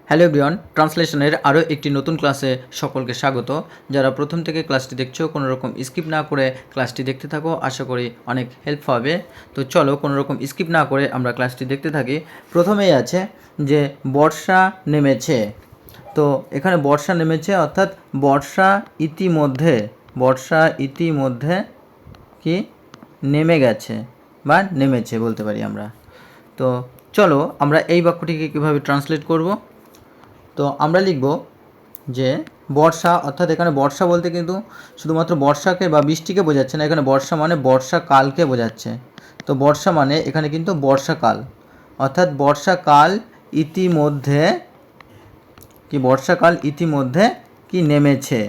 Hello everyone, ট্রান্সলেশনের আরও একটি নতুন ক্লাসে সকলকে স্বাগত। যারা প্রথম থেকে ক্লাসটি দেখছো কোনো রকম স্কিপ না করে ক্লাসটি দেখতে থাকো, আশা করি অনেক হেল্প হবে। তো চলো কোনো রকম স্কিপ না করে আমরা ক্লাসটি দেখতে থাকি। প্রথমেই আছে যে বর্ষা নেমেছে। তো এখানে বর্ষা নেমেছে অর্থাৎ বর্ষা ইতিমধ্যে কি নেমে গেছে বা নেমেছে বলতে পারি আমরা। তো চলো আমরা এই বাক্যটিকে কীভাবে ট্রান্সলেট করব। তো আমরা লিখব যে বর্ষা, অর্থাৎ এখানে বর্ষা বলতে কিন্তু শুধুমাত্র বর্ষাকে বা বৃষ্টিকে বোঝাচ্ছে না, এখানে বর্ষা মানে বর্ষাকালকে বোঝাচ্ছে। তো বর্ষা মানে এখানে কিন্তু বর্ষাকাল, অর্থাৎ বর্ষাকাল ইতিমধ্যে কি নেমেছে।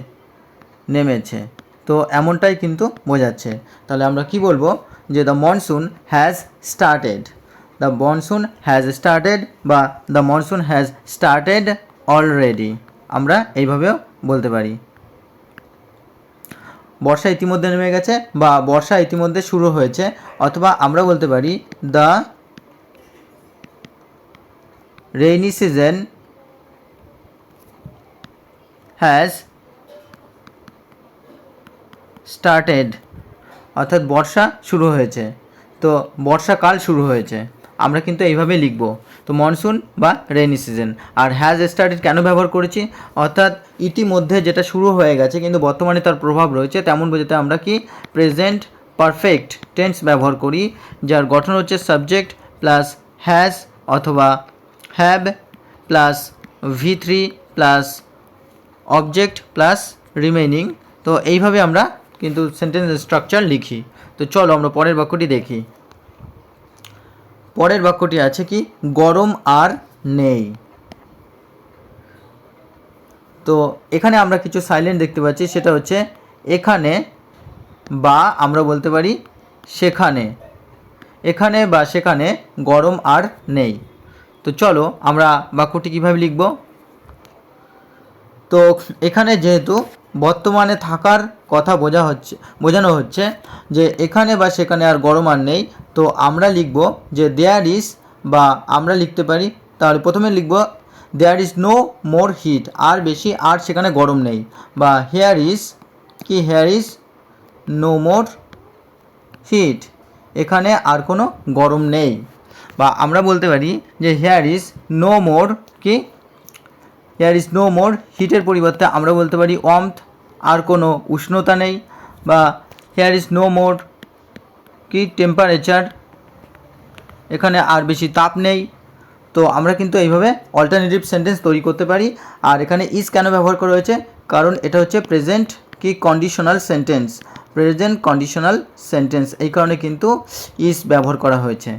তো এমনটাই কিন্তু বোঝাচ্ছে। তাহলে আমরা কি বলবো যে দ্য মনসুন হ্যাজ স্টার্টেড, বা the monsoon has started already, আমরা এইভাবেও বলতে পারি। বর্ষা ইতিমধ্যে নেমে গেছে বা বর্ষা ইতিমধ্যে শুরু হয়েছে, অথবা আমরা বলতে পারি the rainy season has started, অর্থাৎ বর্ষা শুরু হয়েছে। তো বর্ষাকাল শুরু হয়েছে, আমরা কিন্তু এইভাবে লিখব। তো মনসুন বা রেইনি সিজন। আর হ্যাজ স্টার্টেড কেন ব্যবহার করেছি, অর্থাৎ ইতিমধ্যে যেটা শুরু হয়ে গেছে কিন্তু বর্তমানে তার প্রভাব রয়েছে, তেমন বোঝাতে আমরা কি প্রেজেন্ট পারফেক্ট টেন্স ব্যবহার করি, যার গঠন হচ্ছে সাবজেক্ট প্লাস হ্যাজ অথবা have plus V3 plus object plus remaining. তো এইভাবে আমরা কিন্তু সেন্টেন্স স্ট্রাকচার লিখি। তো চলো আমরা পরের বাক্যটি দেখি। পরের বাক্যটি আছে কি গরম আর নেই। তো এখানে আমরা কিছু সাইলেন্ট দেখতে পাচ্ছি, সেটা হচ্ছে এখানে বা আমরা বলতে পারি সেখানে, এখানে বা সেখানে গরম আর নেই। তো চলো আমরা বাক্যটি কীভাবে লিখব। তো এখানে যেহেতু বর্তমানে থাকার কথা বোঝানো হচ্ছে যে এখানে বা সেখানে আর গরম আর নেই, তো আমরা লিখব যে দেয়ার ইজ, বা আমরা লিখতে পারি, তাহলে প্রথমে লিখব there is no more heat, আর বেশি আর সেখানে গরম নেই, বা here is no more heat, এখানে আর কোনো গরম নেই। বা আমরা বলতে পারি যে হেয়ার ইজ নো মোর হিটের পরিবর্তে আমরা বলতে পারি ওয়ার্মথ, আর কোনো উষ্ণতা নেই, বা here is no more temperature, এখানে আর বেশি তাপ নেই। তো আমরা কিন্তু এইভাবে অল্টারনেটিভ সেন্টেন্স তৈরি করতে পারি। আর এখানে ইজ কেন ব্যবহার করা হয়েছে, কারণ এটা হচ্ছে প্রেজেন্ট কন্ডিশনাল সেন্টেন্স, এই কারণে কিন্তু ইজ ব্যবহার করা হয়েছে।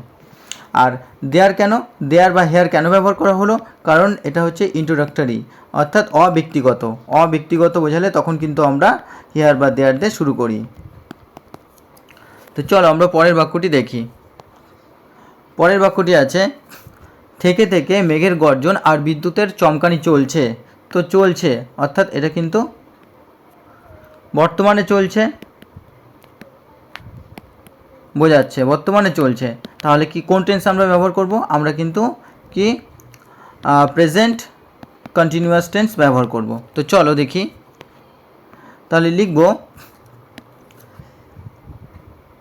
আর দেয়ার বা হেয়ার কেন ব্যবহার করা হলো, কারণ এটা হচ্ছে ইন্ট্রোডাক্টরি, অর্থাৎ অব্যক্তিগত বোঝালে তখন কিন্তু আমরা হেয়ার বা দেয়ার দিয়ে শুরু করি। তো চলো আমরা পরের বাক্যটি দেখি। পরের বাক্যটি আছে থেকে থেকে মেঘের গর্জন আর বিদ্যুতের চমকানি চলছে। তো চলছে অর্থাৎ এটা কিন্তু বর্তমানে চলছে বোঝাচ্ছে, বর্তমানে চলছে। তাহলে কি কোন টেন্স আমরা ব্যবহার করব, আমরা কিন্তু কি প্রেজেন্ট কন্টিনিউয়াস টেন্স ব্যবহার করব। তো চলো দেখি। তাহলে লিখব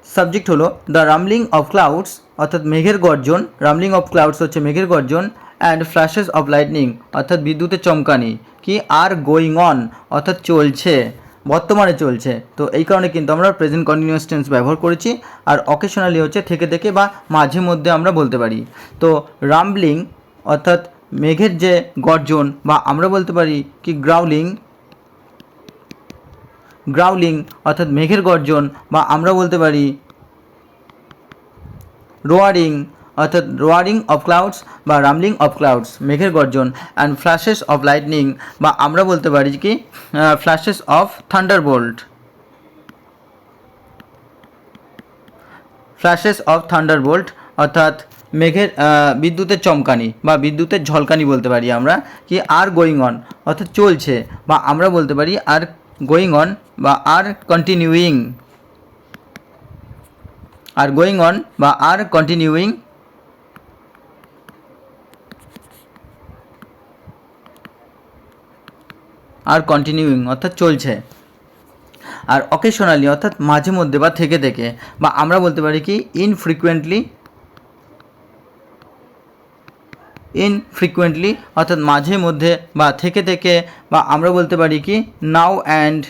সাবজেক্ট হলো দ্য রামলিং অফ ক্লাউডস, অর্থাৎ মেঘের গর্জন, রামলিং অফ ক্লাউডস হচ্ছে মেঘের গর্জন, অ্যান্ড ফ্ল্যাশেস অফ লাইটনিং অর্থাৎ বিদ্যুতের চমকানি কি আর গোয়িং অন অর্থাৎ চলছে, বর্তমানে চলছে। তো এই কারণে কিন্তু আমরা প্রেজেন্ট কন্টিনিউয়াস টেন্স ব্যবহার করেছি। আর অকেশনালি হচ্ছে থেকে থেকে বা মাঝে মধ্যে আমরা বলতে পারি। তো রামব্লিং অর্থাৎ মেঘের যে গর্জন, বা আমরা বলতে পারি কি গ্রাউলিং অর্থাৎ মেঘের গর্জন, বা আমরা বলতে পারি রোয়ারিং অর্থাৎ রোয়ারিং অফ ক্লাউডস বা রামলিং অফ ক্লাউডস মেঘের গর্জন, অ্যান্ড ফ্ল্যাশেস অফ লাইটনিং, বা আমরা বলতে পারি কি ফ্ল্যাশেস অফ থান্ডারবোল্ট অর্থাৎ মেঘের বিদ্যুতের চমকানি বা বিদ্যুতের ঝলকানি বলতে পারি আমরা কি আর গোয়িং অন অর্থাৎ চলছে, বা আমরা বলতে পারি আর গোয়িং অন বা আর কন্টিনিউইং আর কন্টিনিউইং অর্থাৎ চলছে। আর অকেশনালি অর্থাৎ মাঝে মধ্যে বা থেকে থেকে, বা আমরা বলতে পারি কি ইনফ্রিকুয়েন্টলি অর্থাৎ মাঝে মধ্যে বা থেকে থেকে, বা আমরা বলতে পারি কি নাও অ্যান্ড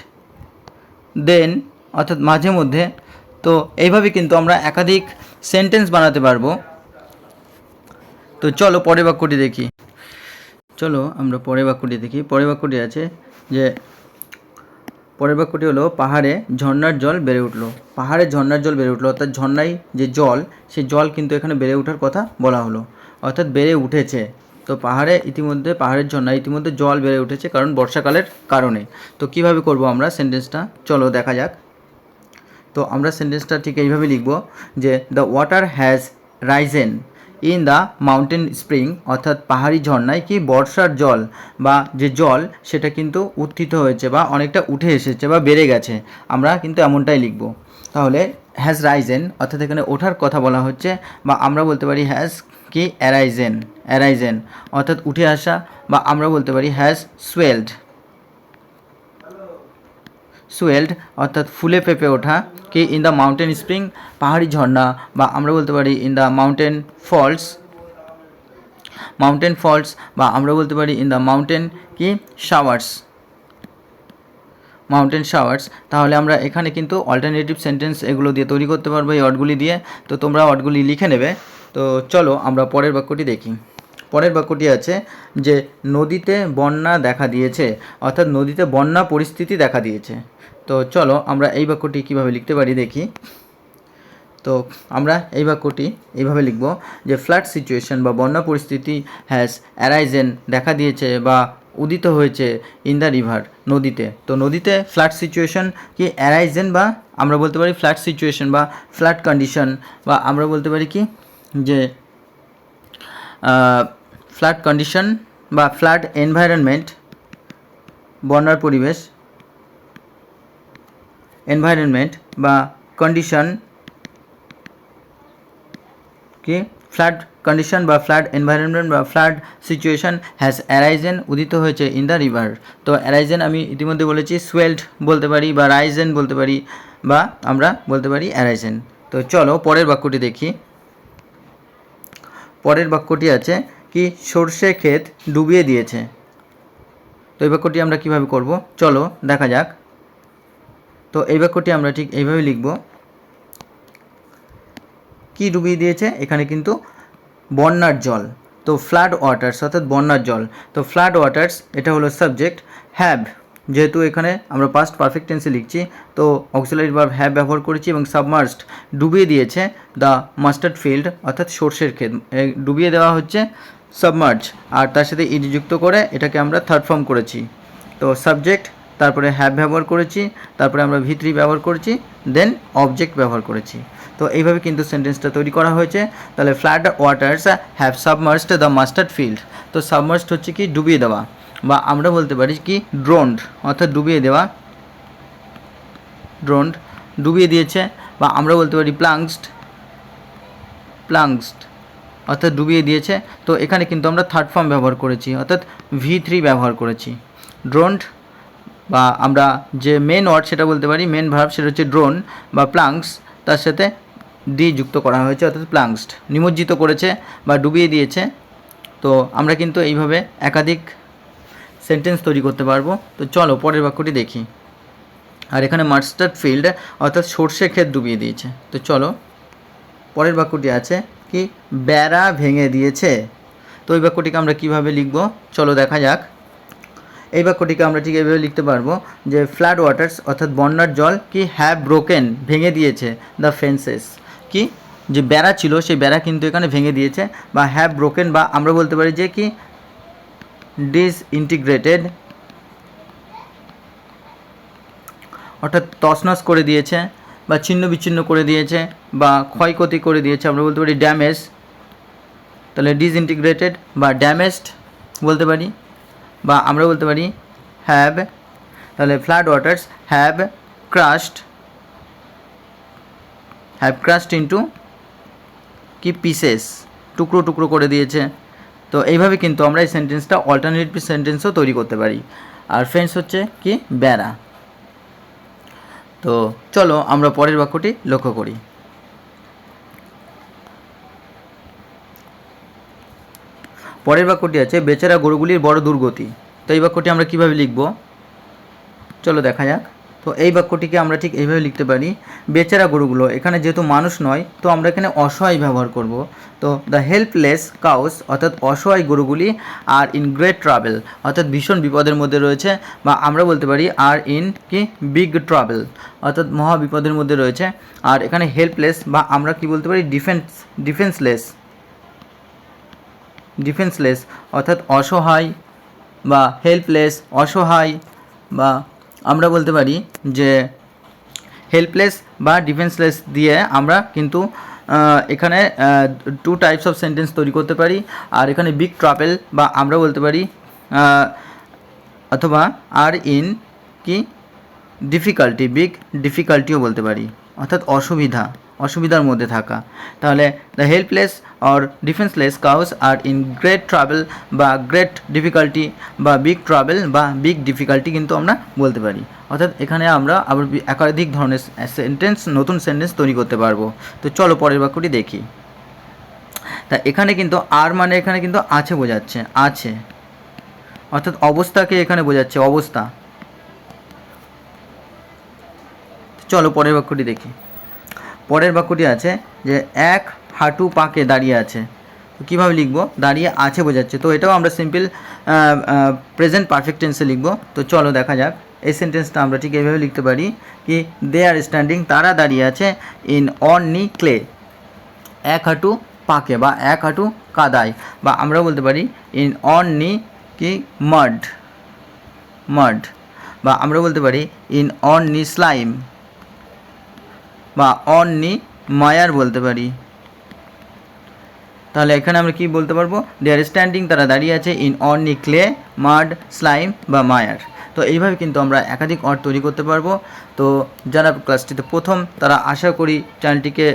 দেন অর্থাৎ মাঝে মধ্যে। তো এইভাবে কিন্তু আমরা একাধিক সেন্টেন্স বানাতে পারবো। তো চলো পরের বাক্যটি দেখি। পরের বাক্যটি আছে যে পরের বাক্যটি হলো পাহাড়ে ঝর্ণার জল বেড়ে উঠলো। পাহাড়ে ঝর্ণার জল বেড়ে উঠলো অর্থাৎ ঝর্ণায় যে জল, সেই জল কিন্তু এখানে বেড়ে ওঠার কথা বলা হলো, অর্থাৎ বেড়ে উঠেছে। তো পাহাড়ের ঝর্ণায় ইতিমধ্যে জল বেড়ে উঠেছে, কারণ বর্ষাকালের কারণে। তো কিভাবে করব আমরা সেন্টেন্সটা, চলো দেখা যাক। তো আমরা সেন্টেন্সটা ঠিক এইভাবে লিখব যে the water has Ryzen in the mountain spring, অর্থাৎ পাহাড়ি ঝর্ণায় কি বর্ষার জল বা যে জল সেটা কিন্তু উত্থিত হয়েছে বা অনেকটা উঠে এসেছে বা বেড়ে গেছে, আমরা কিন্তু এমনটাই লিখব। তাহলে হ্যাজ রাইজেন অর্থাৎ এখানে ওঠার কথা বলা হচ্ছে, বা আমরা বলতে পারি হ্যাজ কি অ্যারাইজেন অর্থাৎ উঠে আসা, বা আমরা বলতে পারি হ্যাজ সুয়েলড অর্থাৎ ফুলে ফেঁপে ওঠা কি ইন দ্য মাউন্টেন স্প্রিং পাহাড়ি ঝর্ণা, বা আমরা বলতে পারি ইন দ্য মাউন্টেন ফলস, বা আমরা বলতে পারি ইন দ্য মাউন্টেন শাওয়ার্স। তাহলে আমরা এখানে কিন্তু অল্টারনেটিভ সেন্টেন্স এগুলো দিয়ে তৈরি করতে পারবো এই ওয়ার্ডগুলি দিয়ে। তো তোমরা ওয়ার্ডগুলি লিখে নেবে। তো চলো আমরা পরের বাক্যটি দেখি। পরের বাক্যটি আছে যে নদীতে বন্যা দেখা দিয়েছে, অর্থাৎ নদীতে বন্যা পরিস্থিতি দেখা দিয়েছে। তো চলো আমরা এই বাক্যটি কীভাবে লিখতে পারি দেখি। তো আমরা এই বাক্যটি এইভাবে লিখব যে ফ্লাড সিচুয়েশন বা বন্যা পরিস্থিতি হ্যাজ অ্যারাইজেন দেখা দিয়েছে বা উদিত হয়েছে ইন দ্য রিভার নদীতে। তো নদীতে ফ্লাড সিচুয়েশন কি অ্যারাইজেন, বা আমরা বলতে পারি ফ্লাড সিচুয়েশন বা ফ্লাড কন্ডিশন, বা আমরা বলতে পারি কি যে ফ্লাড কন্ডিশন বা ফ্লাড এনভায়রনমেন্ট, বন্যার পরিবেশ বা কন্ডিশন কি ফ্লাড কন্ডিশন বা ফ্লাড এনভায়রনমেন্ট বা ফ্লাড সিচুয়েশন হ্যাজ অ্যারাইজেন উদিত হয়েছে ইন দ্য রিভার। তো অ্যারাইজেন আমি ইতিমধ্যে বলেছি সুয়েলড বলতে পারি বা রাইজেন বলতে পারি, বা আমরা বলতে পারি অ্যারাইজেন। তো চলো পরের বাক্যটি দেখি। পরের বাক্যটি আছে কি সর্ষে ক্ষেত ডুবিয়ে দিয়েছে। তো এই বাক্যটি আমরা কীভাবে করব চলো দেখা যাক। তো এই বাক্যটি আমরা ঠিক এইভাবে লিখব, কি ডুবিয়ে দিয়েছে, এখানে কিন্তু বন্যার জল। তো ফ্লাড ওয়াটার্স অর্থাৎ বন্যার জল। তো ফ্লাড ওয়াটার্স এটা হলো সাবজেক্ট, হ্যাভ যেহেতু এখানে আমরা পাস্ট পারফেক্ট টেন্সে লিখছি, তো অক্সিলারি ভার্ব হ্যাভ ব্যবহার করেছি, এবং সাবমার্সড ডুবিয়ে দিয়েছে দ্য মাস্টার্ড ফিল্ড অর্থাৎ সর্ষের ক্ষেত, ডুবিয়ে দেওয়া হচ্ছে সাবমার্জ, আর তার সাথে ইজ যুক্ত করে এটাকে আমরা থার্ড ফর্ম করেছি। তো সাবজেক্ট, তারপরে হ্যাভ ব্যবহার করেছি, তারপরে আমরা V3 ব্যবহার করেছি, দেন অবজেক্ট ব্যবহার করেছি। তো এইভাবে কিন্তু সেন্টেন্সটা তৈরি করা হয়েছে। তাহলে flood waters have submerged the mustard field. তো সাবমার্সড হচ্ছে কি ডুবিয়ে দেওয়া, বা আমরা বলতে পারি কি ড্রোনড অর্থাৎ ডুবিয়ে দেওয়া, ডুবিয়ে দিয়েছে, বা আমরা বলতে পারি প্লাংসড অর্থাৎ ডুবিয়ে দিয়েছে। তো এখানে কিন্তু আমরা থার্ড ফর্ম ব্যবহার করেছি অর্থাৎ V3 ব্যবহার করেছি। ড্রোনড, বা আমরা যে মেন ওয়ার্ড সেটা বলতে পারি, মেন ভার্ব সেটা হচ্ছে ড্রোন বা প্লাংস, তার সাথে ডি যুক্ত করা হয়েছে অর্থাৎ প্লাংসড, নিমজ্জিত করেছে বা ডুবিয়ে দিয়েছে। তো আমরা কিন্তু এইভাবে একাধিক সেন্টেন্স তৈরি করতে পারবো। তো চলো পরের বাক্যটি দেখি। আর এখানে মাস্টার্ড ফিল্ড অর্থাৎ সর্ষে ক্ষেত ডুবিয়ে দিয়েছে। তো চলো পরের বাক্যটি আছে কি বেড়া ভেঙে দিয়েছে। তো ওই বাক্যটিকে আমরা কীভাবে লিখব চলো দেখা যাক। এই বাক্যটিকে আমরা ঠিক এইভাবে লিখতে পারবো যে ফ্লাড ওয়াটার্স অর্থাৎ বন্যার জল কি হ্যাভ ব্রোকেন ভেঙে দিয়েছে দ্য ফেন্সেস, কি যে বেড়া ছিল সেই বেড়া কিন্তু এখানে ভেঙে দিয়েছে, বা হ্যাভ ব্রোকেন, বা আমরা বলতে পারি যে কি ডিসইন্টিগ্রেটেড অর্থাৎ তছনছ করে দিয়েছে বা ছিন্ন বিচ্ছিন্ন করে দিয়েছে বা ক্ষয়ক্ষতি করে দিয়েছে, আমরা বলতে পারি ড্যামেজ। তাহলে ডিসইন্টিগ্রেটেড বা ড্যামেজড বলতে পারি, বা আমরা বলতে পারি হ্যাভ, তাহলে flood waters have crushed into কি পিসেস, টুকরো টুকরো করে দিয়েছে। তো এইভাবে কিন্তু আমরা এই সেন্টেন্সটা অল্টারনেটিভ সেন্টেন্সও তৈরি করতে পারি। আর ফেন্স হচ্ছে কি বেড়া। তো চলো আমরা পরের বাক্যটি লক্ষ্য করি। পরের বাক্যটি আছে বেচারা গরুগুলির বড় দুর্গতি। তো এই বাক্যটি আমরা কিভাবে লিখব, চলো দেখা যাক। তো এই বাক্যটিকে আমরা ঠিক এইভাবে লিখতে পারি, বেচারা গরুগুলো, এখানে যেহেতু মানুষ নয় তো আমরা এখানে অসহায় ব্যবহার করব। তো দ্য হেল্পলেস কাউস অর্থাৎ অসহায় গরুগুলি আর ইন গ্রেট ট্রাভেল অর্থাৎ ভীষণ বিপদের মধ্যে রয়েছে, বা আমরা বলতে পারি আর ইন কি বিগ ট্রাভেল অর্থাৎ মহা বিপদের মধ্যে রয়েছে। আর এখানে হেল্পলেস বা আমরা কি বলতে পারি ডিফেন্সলেস অর্থাৎ অসহায়, বা হেল্পলেস অসহায়, বা আমরা বলতে পারি যে হেল্পলেস বা ডিফেন্সলেস দিয়ে আমরা কিন্তু এখানে টু টাইপস অফ সেন্টেন্স তৈরি করতে পারি। আর এখানে বিগ ট্রাভেল বা আমরা বলতে পারি অথবা আর ইন কি ডিফিকাল্টি, বিগ ডিফিকাল্টিও বলতে পারি, অর্থাৎ অসুবিধার মধ্যে থাকা। তাহলে the helpless or ডিফেন্সলেস cows R in great travel বা গ্রেট ডিফিকাল্টি বা বিগ ট্রাভেল বা বিগ ডিফিকাল্টি কিন্তু আমরা বলতে পারি। অর্থাৎ এখানে আমরা আবার একাধিক ধরনের নতুন সেন্টেন্স তৈরি করতে পারবো। তো চলো পরের বাক্যটি দেখি। তা এখানে কিন্তু আর মানে এখানে কিন্তু আছে বোঝাচ্ছে, আছে অর্থাৎ অবস্থাকে এখানে বোঝাচ্ছে, অবস্থা। চলো পরের বাক্যটি দেখি। পরের বাক্যটি আছে যে এক হাঁটু পাকে দাঁড়িয়ে আছে। তো কীভাবে লিখব, দাঁড়িয়ে আছে বোঝাচ্ছে, তো এটাও আমরা সিম্পল প্রেজেন্ট পারফেক্ট টেন্সে লিখব। তো চলো দেখা যাক। এই সেন্টেন্সটা আমরা ঠিক এইভাবে লিখতে পারি কি দে আর স্ট্যান্ডিং, তারা দাঁড়িয়ে আছে ইন অন নি ক্লে, এক হাঁটু পাকে বা এক হাঁটু কাদায়, বা আমরা বলতে পারি ইন অন নি কি মাড, বা আমরা বলতে পারি ইন অন নি স্লাইম, বা অন নি মায়ার বলতে পারি। তাহলে এখানে আমরা কি বলতে পারবো, দে আর স্ট্যান্ডিং, তারা দাঁড়িয়ে আছে ইন অন নি ক্লে, মাড, স্লাইম বা মায়ার। তো এইভাবে কিন্তু আমরা একাধিক অর্থ তৈরি করতে পারবো। তো যারা ক্লাসটিতে প্রথম তারা আশা করি চ্যানেলটিকে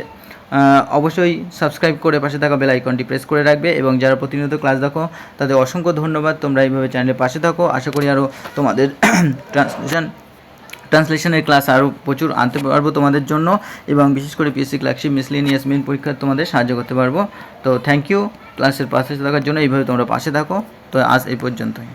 অবশ্যই সাবস্ক্রাইব করে পাশে থাকা বেল আইকনটি প্রেস করে রাখবে, এবং যারা প্রতিনিয়ত ক্লাস দেখো তাদের অসংখ্য ধন্যবাদ। তোমরা এইভাবে চ্যানেলের পাশে থাকো। আশা করি আরও তোমাদের ট্রান্সলেশনের ক্লাস আরও প্রচুর আনতে পারবো তোমাদের জন্য, এবং বিশেষ করে পিএসসি ক্লার্কশিপ মিসলেনিয়াস মেইন পরীক্ষা তোমাদের সাহায্য করতে পারবো। তো থ্যাংক ইউ ক্লাসের পাশে থাকার জন্য, এইভাবে তোমরা পাশে থাকো। তো আজ এই পর্যন্তই।